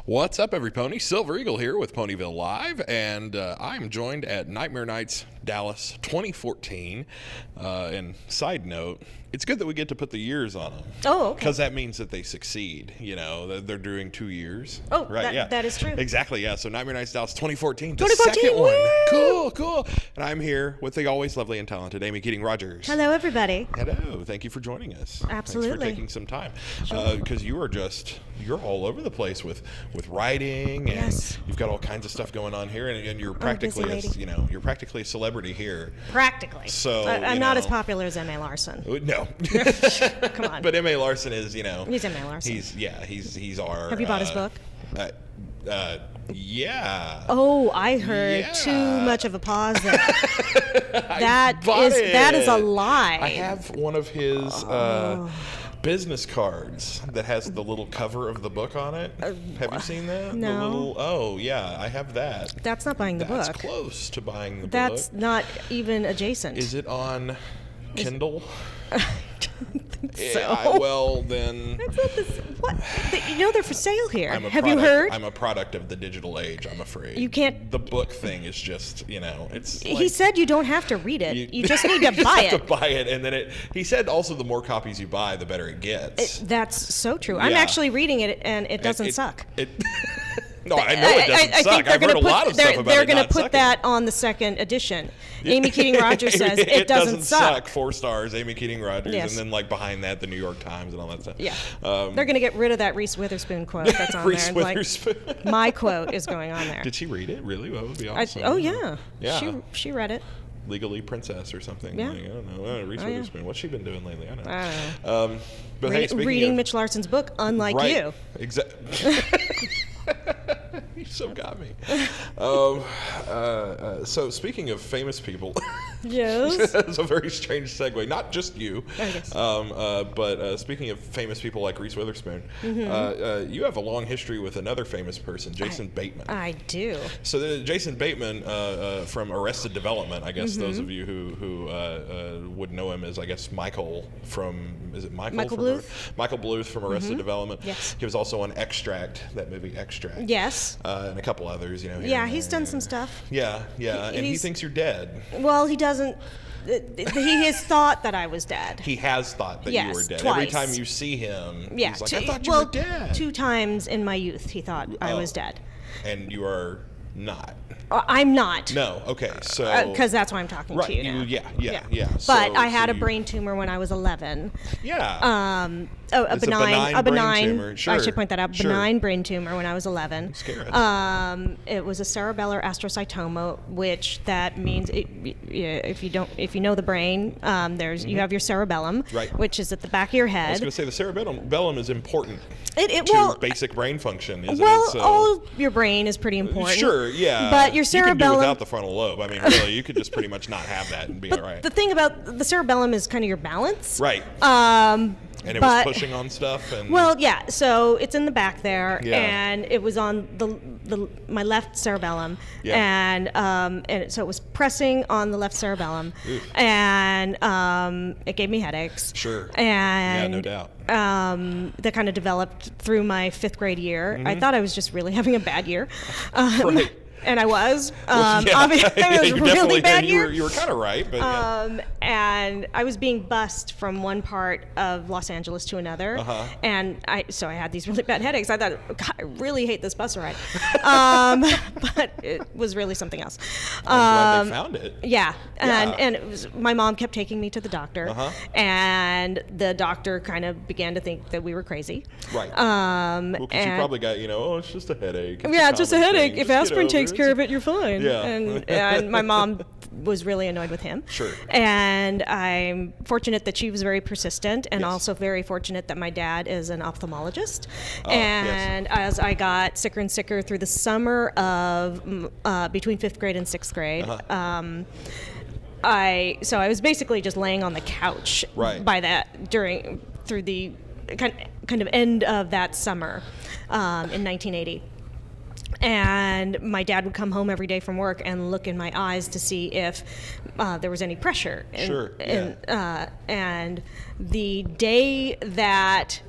What's up, every pony? Silver Eagle here with Ponyville Live, and I'm joined at Nightmare Nights Dallas 2014. And side note, it's good that we get to put the years on them. Oh, okay. Because that means that they succeed. You know, they're doing 2 years. Oh, right? That is true. Exactly, yeah. So Nightmare Nights Dallas 2014, the 2014, second one. woo! Cool. And I'm here with the always lovely and talented Amy Keating Rogers. Hello, everybody. Hello. Thank you for joining us. Absolutely. Thanks for taking some time. Sure. Because you're all over the place with writing, and Yes. you've got all kinds of stuff going on here, and you're practically you're practically a celebrity here. Practically. So I'm not as popular as M.A. Larson. No. Come on. But M.A. Larson is, He's M.A. Larson. He's our. Have you bought his book? Yeah. Oh, I heard too much of a pause there. that is a lie. I have one of his business cards that has the little cover of the book on it. Have you seen that? No. I have that. That's not buying the book. That's close to buying the book. That's not even adjacent. Is it on Kindle? I don't think so. Yeah, well, then. That's not this. What? They're for sale here. Have you product- heard? I'm a product of the digital age, I'm afraid. You can't. The book thing is just, it's. He said you don't have to read it. You just need to you buy just have it. to buy it, and then he said also the more copies you buy, the better it gets. That's so true. I'm Yeah. actually reading it, and it doesn't suck. No, I know it doesn't I suck. think I've heard a lot of stuff about they're it going not to put sucking. that on the second edition. Amy Keating Rogers says it doesn't suck. 4 stars, Amy Keating Rogers, Yes. and then behind that, the New York Times and all that stuff. Yeah, they're going to get rid of that Reese Witherspoon quote that's on Reese there. Witherspoon. My quote is going on there. Did she read it? Really? That would be awesome. Oh yeah. Yeah. She read it. Legally Princess or something. Yeah. I don't know. Reese yeah. Witherspoon. What's she been doing lately? I don't know. I don't know. But hey, speaking Reading of, Mitch Larson's book, unlike right, you. Exactly. You so got me. So speaking of famous people, Yes. it's a very strange segue. Not just you, I guess. but speaking of famous people like Reese Witherspoon, you have a long history with another famous person, Jason Bateman. I do. So Jason Bateman from Arrested Development, I guess those of you who would know him as, I guess, Michael from, is it Michael? Michael from Bluth? Michael Bluth from Arrested Development. Yes. He was also on Extract, that movie Extract. Yes. And a couple others, here Yeah, and he's there. done some stuff. Yeah, and he He's- thinks you're dead. Well, he doesn't. He has thought that I was dead. He has thought that you Yes, were dead. twice. Every time you see him, Yeah. he's like, I thought you were dead. 2 times in my youth, he thought I was dead. And you are not. I'm not. No, okay, so. Because that's why I'm talking Right, to you now. yeah. But So- I had so a you- brain tumor when I was 11. Yeah. A It's a benign brain tumor, sure, I should point that out. sure. Benign brain tumor when I was 11. Scare us. It was a cerebellar astrocytoma, which that means if you know the brain, you have your cerebellum, Right. which is at the back of your I was head. going to say the cerebellum is important It to well, basic brain function, isn't well, it? So, all your brain is pretty important. Sure, yeah. But your You can do cerebellum. without the frontal lobe. I mean, really, you could just pretty much not have that and be all right. The thing about the cerebellum is kind of your balance. Right. And it but- was pushing on stuff. And Well, yeah. So it's in the back there, Yeah. and it was on my left cerebellum, Yeah. and so it was pressing on the left cerebellum, Oof. and it gave me headaches. Sure. And Yeah, no doubt. That kind of developed through my 5th grade year. I thought I was just really having a bad year. Right. And I was. Yeah. Obviously, it was You a really definitely- bad and year. You were kind of right, but yeah. And I was being bused from one part of Los Angeles to another, and I had these really bad headaches. I thought, God, I really hate this bus ride, but it was really something else. I'm glad they found it. Yeah, Yeah. and it was, my mom kept taking me to the doctor, and the doctor kind of began to think that we were crazy. Right. Well, because you and- probably got, it's just a headache. Yeah, just a common headache. thing. If Just get aspirin over takes care of it, you're fine. Yeah. And my mom was really annoyed with him. Sure. And I'm fortunate that she was very persistent, and Yes. also very fortunate that my dad is an ophthalmologist. Oh, And as I got sicker and sicker through the summer of between 5th grade and 6th grade, I was basically just laying on the couch Right. by that through the kind of end of that summer in 1980. And my dad would come home every day from work and look in my eyes to see if there was any pressure. Sure, And the day that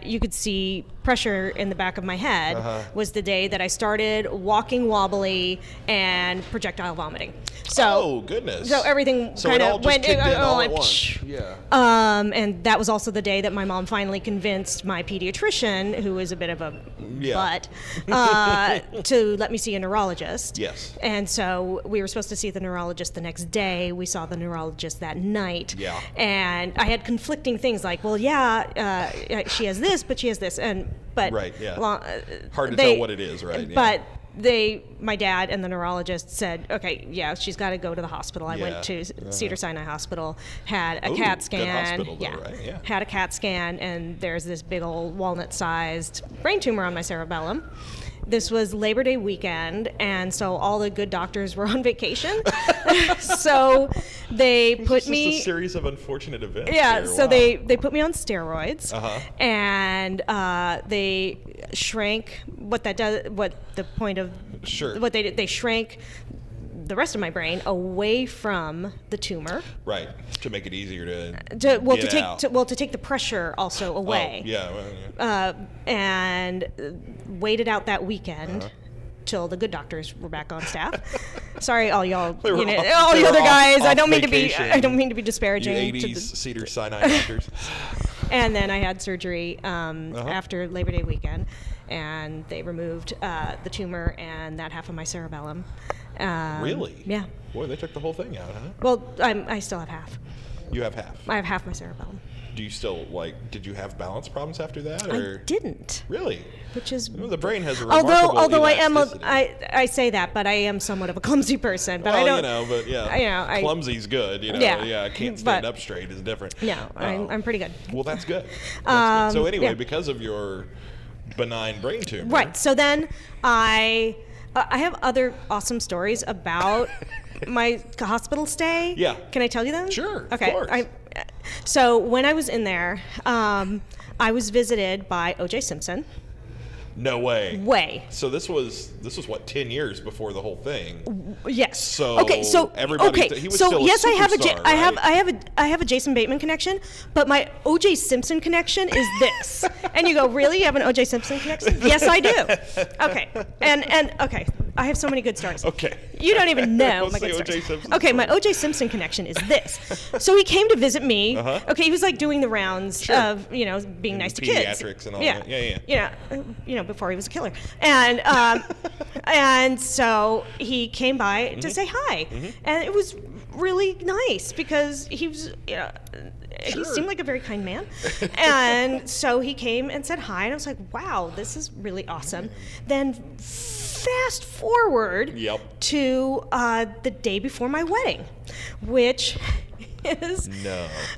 you could see pressure in the back of my head was the day that I started walking wobbly and projectile vomiting. So, oh goodness! So everything So kind it all of just went kicked in all like, at once. psh. Yeah. And that was also the day that my mom finally convinced my pediatrician, who is a bit of a butt, to let me see a neurologist. Yes. And so we were supposed to see the neurologist the next day. We saw the neurologist that night. Yeah. And I had conflicting things like, well, she has this, but she has this, but Right. Yeah. well, Hard to tell what it is, right? But my dad and the neurologist said, okay, yeah, she's got to go to the hospital. I went to Cedars-Sinai Hospital, had a CAT scan. Good hospital, though, right? Yeah. Had a CAT scan, and there's this big old walnut-sized brain tumor on my cerebellum. This was Labor Day weekend, and so all the good doctors were on vacation. So they put me. Just a series of unfortunate events. Yeah. Here. So Wow. they put me on steroids, and they shrank what that does. What the point of what they did? They shrank the rest of my brain away from the tumor. Right. To make it easier to take the pressure also away. Oh, yeah. Well, yeah. And waited out that weekend till the good doctors were back on staff. Sorry, all y'all, all the other guys. I don't mean to be disparaging. You 80s Cedars-Sinai doctors. And then I had surgery after Labor Day weekend, and they removed the tumor and that half of my cerebellum. Really? Yeah. Boy, they took the whole thing out, huh? Well, I still have half. You have half? I have half my cerebellum. Do you still, did you have balance problems after that? Or? I didn't. Really? Which is... the brain has a remarkable although elasticity. I say that, but I am somewhat of a clumsy person. But clumsy's good, can't stand up straight is different. No, I'm pretty good. Well, that's good. That's good. So anyway, because of your benign brain tumor. Right, so then I have other awesome stories about my hospital stay. Yeah. Can I tell you them? Sure. Okay. Of course. So when I was in there, I was visited by O.J. Simpson. No way. So this was what, 10 years before the whole thing. Yes. So okay. So everybody. He was still yes, a superstar, I have a Jason Bateman connection, but my O.J. Simpson connection is this. And you go, really? You have an O.J. Simpson connection? Yes, I do. Okay. And okay, I have so many good stories. Okay. You don't even know What's my good the O.J. stories. Simpson Okay, story? my O.J. Simpson connection is this. So he came to visit me. Okay, he was like doing the rounds of being nice to kids. Pediatrics and all that. Yeah. Before he was a killer. And and so he came by to say hi, and it was really nice because he was he seemed like a very kind man. And so he came and said hi, and I was like, wow, this is really awesome. Then fast forward to the day before my wedding, which is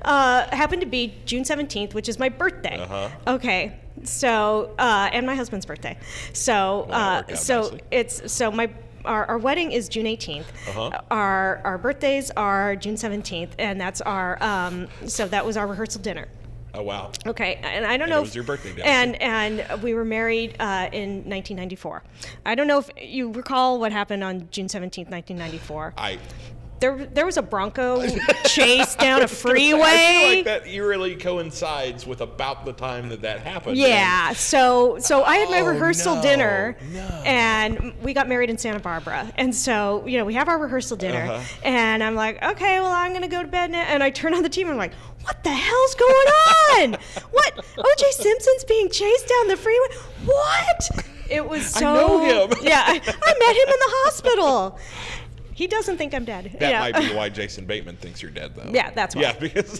happened to be June 17th, which is my birthday. Okay. So and my husband's birthday. So our wedding is June 18th. Our birthdays are June 17th, and that's our so that was our rehearsal dinner. Oh wow. Okay, and I don't know. It was your birthday day. And we were married in 1994. I don't know if you recall what happened on June 17th, 1994. There was a Bronco chase down a freeway. I feel like that eerily coincides with about the time that happened. Yeah. So I had my rehearsal dinner, and we got married in Santa Barbara. And so we have our rehearsal dinner, and I'm like, okay, well I'm gonna go to bed now. And I turn on the TV, and I'm like, what the hell's going on? What? O.J. Simpson's being chased down the freeway? What? It was so. I know him. Yeah, I met him in the hospital. He doesn't think I'm dead. That might be why Jason Bateman thinks you're dead, though. Yeah, that's why. Yeah, because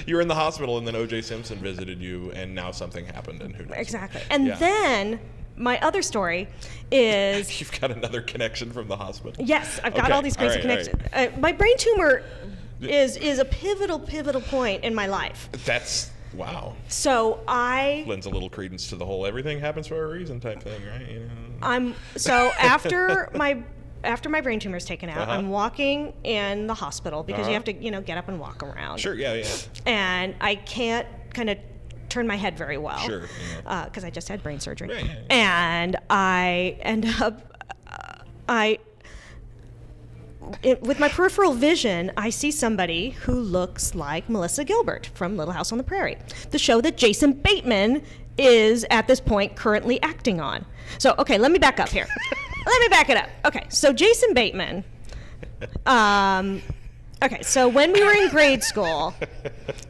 you're in the hospital and then O.J. Simpson visited you, and now something happened, and who knows? Exactly. And then my other story is you've got another connection from the hospital. Yes, I've got all these crazy connections. Right. My brain tumor is a pivotal point in my life. That's. Wow. So lends a little credence to the whole everything happens for a reason type thing, right? So after my brain tumor is taken out, I'm walking in the hospital because you have to, get up and walk around. Sure, yeah. And I can't kind of turn my head very well. Sure. Because I just had brain surgery. Yeah. And I end up, with my peripheral vision, I see somebody who looks like Melissa Gilbert from Little House on the Prairie, the show that Jason Bateman is at this point currently acting on. So, okay, let me back up here. Let me back it up. Okay, so Jason Bateman. Okay, so when we were in grade school,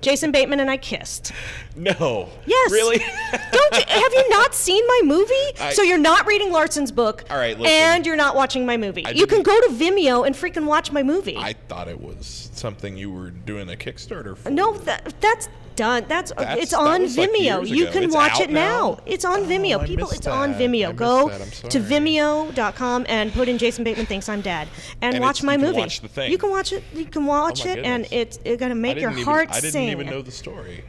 Jason Bateman and I kissed. No. Yes. Really? Have you not seen my movie? So you're not reading Larson's book. All right, listen. And you're not watching my movie. You can go to Vimeo and freaking watch my movie. I thought it was something you were doing a Kickstarter for. No, that's done. It's on was like Vimeo. years You ago. can It's watch out it now. now? It's on Vimeo. I People, missed it's on that. Vimeo. I Go missed that. I'm to sorry. Vimeo.com and put in Jason Bateman Thinks I'm Dead and And watch my you can movie. watch the thing. You can watch it. You can watch Oh, my it, and goodness. it's gonna make your heart I didn't sing. even know the story.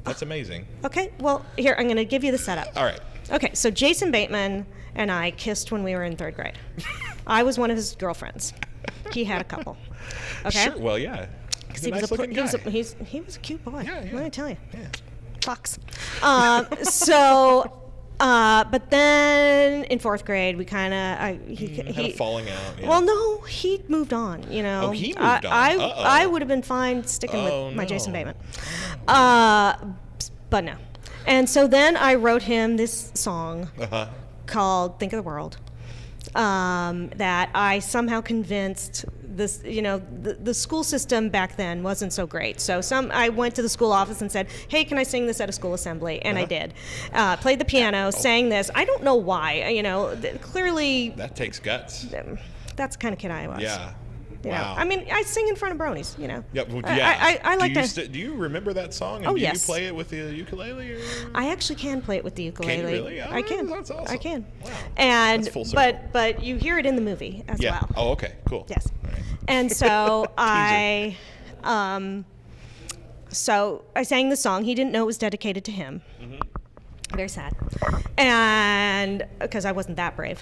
That's amazing. Okay, well, here, I'm going to give you the setup. All right. Okay, so Jason Bateman and I kissed when we were in 3rd grade. I was one of his girlfriends. He had a couple. Okay? Sure. Well, yeah. He's a nice looking guy. He was a cute boy. Yeah, yeah. Let me tell you. Yeah. Fox. But then in 4th grade, we kind of Had a falling out. Yeah. Well, no, he moved on. You know. Oh, he moved on. I would have been fine sticking with my Jason Bateman. But no. And so then I wrote him this song called "Think of the World." That I somehow convinced this, the school system back then wasn't so great. So I went to the school office and said, "Hey, can I sing this at a school assembly?" And I did. Played the piano, sang this. I don't know why. Clearly. That takes guts. That's the kind of kid I was. Yeah. You know, Wow. I mean, I sing in front of bronies, Yeah, well, yeah. I like to. Do you remember that song? And Oh, do yes. you play it with the ukulele? Or? I actually can play it with the ukulele. Can you really? Oh, I can. That's awesome. I can. Wow. And That's full circle. but you hear it in the movie as Yeah. well. Oh, okay. Cool. Yes. All right. And so so I sang the song. He didn't know it was dedicated to him. Mm-hmm. Very sad. And because I wasn't that brave.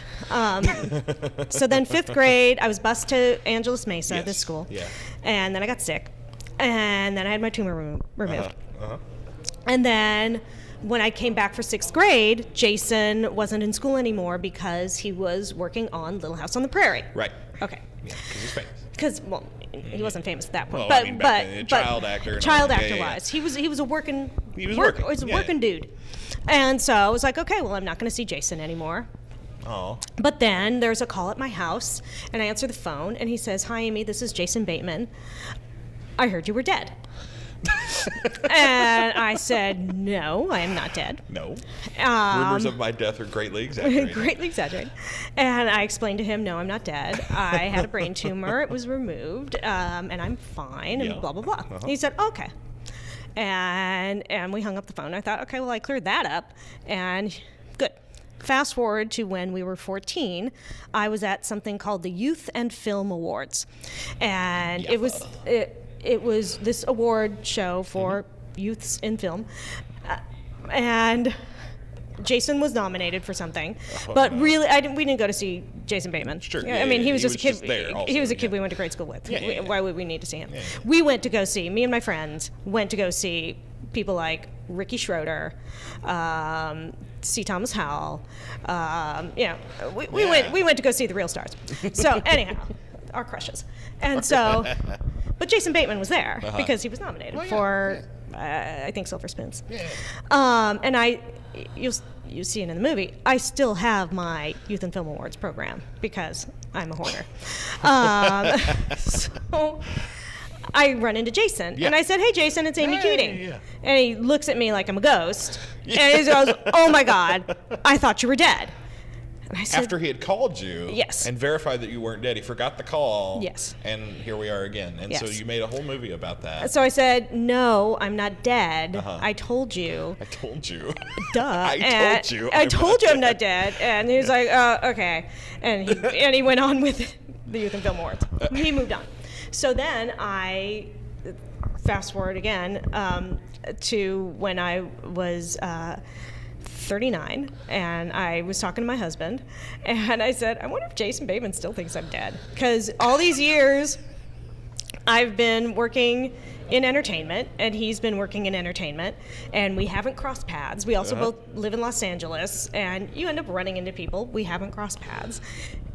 So then 5th grade, I was bused to Angeles Mesa, Yes. this school. Yeah. And then I got sick. And then I had my tumor removed. Uh-huh. And then when I came back for 6th grade, Jason wasn't in school anymore because he was working on Little House on the Prairie. Right. Okay. Yeah, because he's famous. Because, well, he wasn't famous at that point. Well, I mean, back then, child actor and Child all that. actor Yeah, yeah. wise. He was a working. He was working. He was a Yeah. working dude. And so I was like, okay, well, I'm not going to see Jason anymore. Oh. But then there's a call at my house, and I answer the phone, and he says, "Hi, Amy, this is Jason Bateman. I heard you were dead." And I said, "No, I am not dead." No. Rumors of my death are greatly exaggerated. Greatly exaggerated. And I explained to him, "No, I'm not dead. I had a brain tumor. It was removed, and I'm fine." And Yeah. blah blah blah. Uh-huh. He said, "Okay." And we hung up the phone. I thought, okay, well, I cleared that up, and good. Fast forward to when we were 14, I was at something called the Youth and Film Awards, and it was this award show for youths in film, and Jason was nominated for something, but really, we didn't go to see Jason Bateman. Sure. I mean, he was just a kid. just there also, he was a kid yeah. we went to grade school with. Yeah. Why would we need to see him? Yeah. We went to go see. Me and my friends went to go see people like Ricky Schroeder, C. Thomas Howell. We went to go see the real stars. So anyhow, our crushes, and so, but Jason Bateman was there because he was nominated for. I think Silver Spoons. Yeah. And you see it in the movie. I still have my Youth and Film Awards program because I'm a hoarder. So I run into Jason and I said, "Hey, Jason, it's Amy Keating." Yeah. And he looks at me like I'm a ghost. And he goes, "Oh my God, I thought you were dead." And I said, After he had called you Yes. and verified that you weren't dead, he forgot the call. Yes. And here we are again. And so Yes. you made a whole movie about that. So I said, "No, I'm not dead. Uh-huh. I told you." I told you. Duh. I told you. I told you I'm not dead. And he was like, "Okay." And he went on with the Youth and Film Awards. He moved on. So then I fast forward again to when I was 39, and I was talking to my husband, and I said, "I wonder if Jason Bateman still thinks I'm dead." Because all these years, I've been working in entertainment, and he's been working in entertainment, and we haven't crossed paths. We also both live in Los Angeles, and you end up running into people. We haven't crossed paths.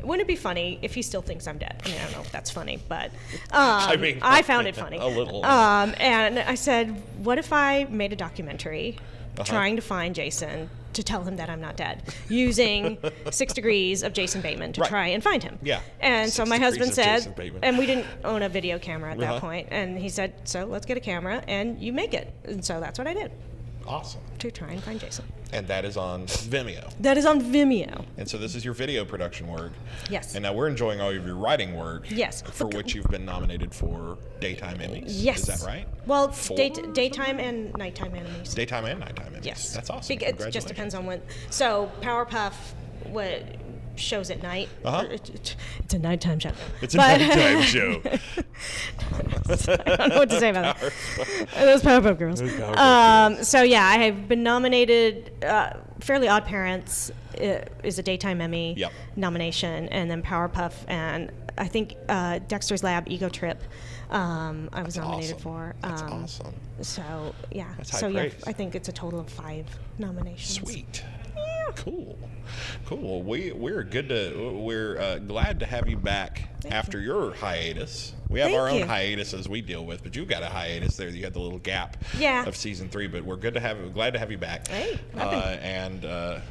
Wouldn't it be funny if he still thinks I'm dead? I mean, I don't know if that's funny, but I found it funny. A little. And I said, what if I made a documentary trying to find Jason to tell him that I'm not dead, using 6 degrees of Jason Bateman to try and find him. Yeah. And so my husband 6 degrees said, of Bateman. and we didn't own a video camera at that point, and he said, so let's get a camera and you make it. And so that's what I did. Awesome. To try and find Jason. And that is on Vimeo. That is on Vimeo. And so this is your video production work. Yes. And now we're enjoying all of your writing work. Yes. For which you've been nominated for Daytime Emmys. Yes. Is that right? Well, daytime and nighttime Emmys. Daytime and nighttime Emmys. Yes. That's awesome. It just depends on when. So Powerpuff, what shows at night. It's a nighttime show. It's a nighttime show. I don't know what to say about that. Those Powerpuff Girls. So yeah, I have been nominated. Fairly Odd Parents is a daytime Emmy nomination, and then Powerpuff, and I think Dexter's Lab Ego Trip. I was nominated for. That's awesome. So yeah. That's high so praise. yeah, I think it's a total of 5 nominations. Sweet. Cool. We're glad to have you back after your hiatus. We have our own hiatuses we deal with, but you've got a hiatus there. You had the little gap of season 3, but we're glad to have you back. Hey, and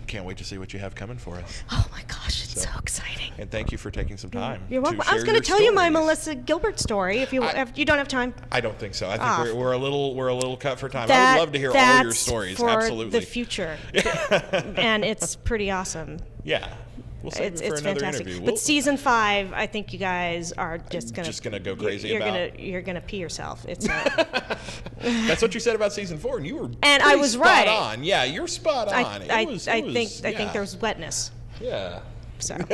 can't wait to see what you have coming for us. Oh my gosh, it's so exciting. And thank you for taking some time. You're welcome. To I was going to tell you my Melissa Gilbert story. If you don't have time. I don't think so. I think we're a little cut for time. I would love to hear all your stories. For absolutely. The future, and it's pretty awesome. Yeah. We'll save it for it's another fantastic. interview. But season 5, I think you guys are just gonna go crazy You're gonna pee yourself. It's That's what you said about season 4, and you were I was spot right. on. Yeah, you're spot on. I think there's wetness. Yeah. So no,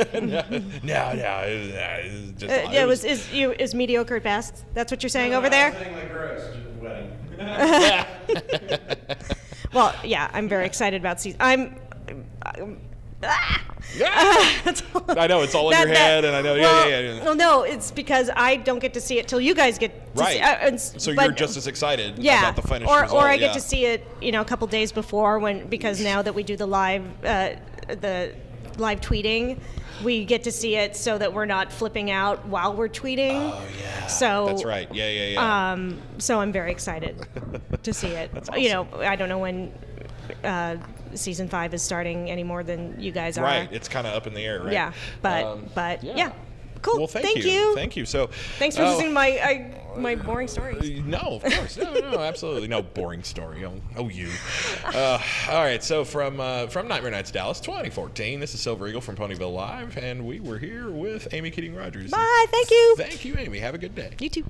it's just is mediocre at best. That's what you're saying over there. Well, yeah, I'm very excited about season. I know it's all in your head, and I know. Yeah. Well, no, it's because I don't get to see it till you guys get to see it. So you're just as excited about the finished result. Or I get to see it, a couple days before because now that we do the live tweeting, we get to see it so that we're not flipping out while we're tweeting. Oh yeah. So that's right. Yeah. So I'm very excited to see it. That's awesome. I don't know when season 5 is starting any more than you guys are. Right. It's kind of up in the air, right? Yeah. But yeah. Cool. Well, thank you. Thank you. So thanks for listening to my boring stories. No, of course. No, absolutely. No boring story. Oh, you. All right. So from Nightmare Nights Dallas 2014, this is Silver Eagle from Ponyville Live, and we were here with Amy Keating Rogers. Bye. Thank you. Thank you, Amy. Have a good day. You too.